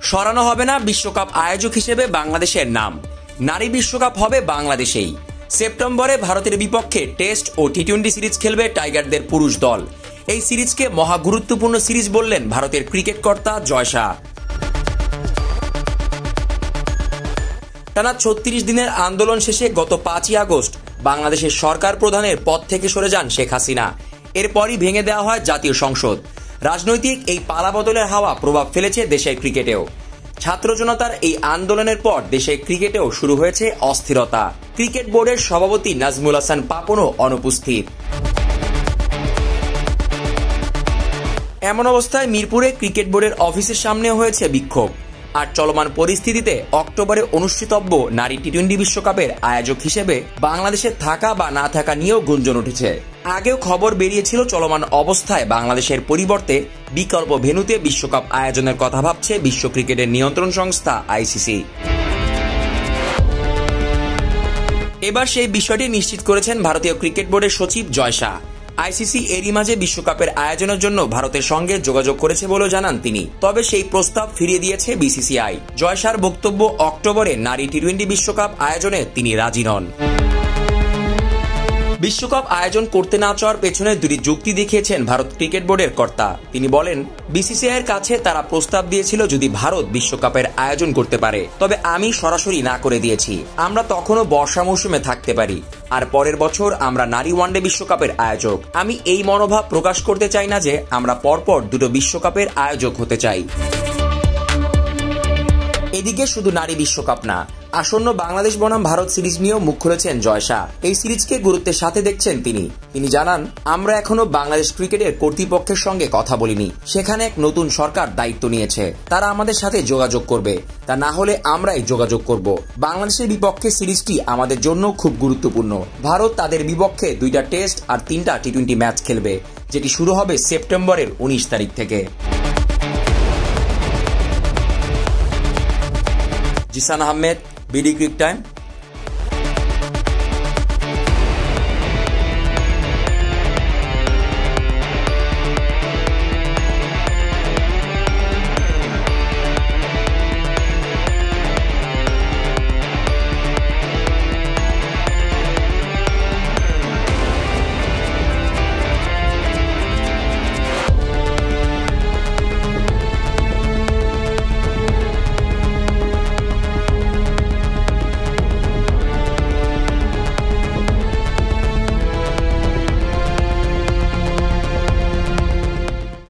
সরানো হবে না বিশ্বকাপ আয়োজক হিসেবে বাংলাদেশের নাম। নারী বিশ্বকাপ হবে বাংলাদেশেই। সেপ্টেম্বরে ভারতের বিপক্ষে টেস্ট ও টি-20 সিরিজ খেলবে টাইগারদের পুরুষ দল। এই সিরিজকে মহা গুরুত্বপূর্ণ সিরিজ বললেন ভারতের ক্রিকেট কর্তা জয় শাহ। টানা ৩৬ দিনের আন্দোলন শেষে গত ৫ই আগস্ট বাংলাদেশের সরকার প্রধানের পদ থেকে সরে যান শেখ হাসিনা। এরপরই ভেঙে দেওয়া হয় জাতীয় সংসদ। রাজনৈতিক এই পালাবদলের হাওয়া প্রভাব ফেলেছে দেশের ক্রিকেটেও। ছাত্র জনতার এই আন্দোলনের পর দেশের ক্রিকেটেও শুরু হয়েছে অস্থিরতা। ক্রিকেট বোর্ডের সভাপতি নাজমুল হাসান পাপনও অনুপস্থিত। এমন অবস্থায় মিরপুরে ক্রিকেট বোর্ডের অফিসের সামনে হয়েছে বিক্ষোভ। আর চলমান পরিস্থিতিতে অক্টোবরে অনুষ্ঠিতব্য নারী টি-20 বিশ্বকাপের আয়োজক হিসেবে বাংলাদেশের থাকা বা না থাকা নিয়েও গুঞ্জন উঠেছে। আগেও খবর বেরিয়েছিল চলমান অবস্থায় বাংলাদেশের পরিবর্তে বিকল্প ভেন্যুতে বিশ্বকাপ আয়োজনের কথা ভাবছে বিশ্ব ক্রিকেটের নিয়ন্ত্রণ সংস্থা আইসিসি। এবার সেই বিষয়টি নিশ্চিত করেছেন ভারতীয় ক্রিকেট বোর্ডের সচিব জয় শাহ। আইসিসি এরই মাঝে বিশ্বকাপের আয়োজনের জন্য ভারতের সঙ্গে যোগাযোগ করেছে বলে জানান তিনি। তবে সেই প্রস্তাব ফিরিয়ে দিয়েছে বিসিসিআই। জয় শাহর বক্তব্য, অক্টোবরে নারী টি-20 বিশ্বকাপ আয়োজনে তিনি রাজি নন। বিশ্বকাপ আয়োজন করতে না চাওয়ার পেছনে দুটি যুক্তি দেখিয়েছেন ভারত ক্রিকেট বোর্ডের কর্তা। তিনি বলেন, বিসিসিআই এর কাছে তারা প্রস্তাব দিয়েছিল যদি ভারত বিশ্বকাপের আয়োজন করতে পারে, তবে আমি সরাসরি না করে দিয়েছি। আমরা তখনও বর্ষা মৌসুমে থাকতে পারি, আর পরের বছর আমরা নারী ওয়ানডে বিশ্বকাপের আয়োজক। আমি এই মনোভাব প্রকাশ করতে চাই না যে আমরা পরপর দুটো বিশ্বকাপের আয়োজক হতে চাই। এদিকে শুধু নারী বিশ্বকাপ না, আসন্ন বাংলাদেশ বনাম ভারত সিরিজ নিয়েও মুখ খুলেছেন জয় শাহ। এই সিরিজকে গুরুত্বের সাথে দেখছেন তিনি জানান, আমরা এখনো বাংলাদেশ ক্রিকেটের কর্তৃপক্ষের সঙ্গে কথা বলিনি। সেখানে এক নতুন সরকার দায়িত্ব নিয়েছে, তারা আমাদের সাথে যোগাযোগ করবে। তা না হলে আমরাই যোগাযোগ করব। বাংলাদেশের বিপক্ষে সিরিজটি আমাদের জন্য খুব গুরুত্বপূর্ণ। ভারত তাদের বিপক্ষে 2টা টেস্ট আর 3টা টি-20 ম্যাচ খেলবে, যেটি শুরু হবে সেপ্টেম্বরের 19 তারিখ থেকে। Jisan Ahmed, BD Cric time.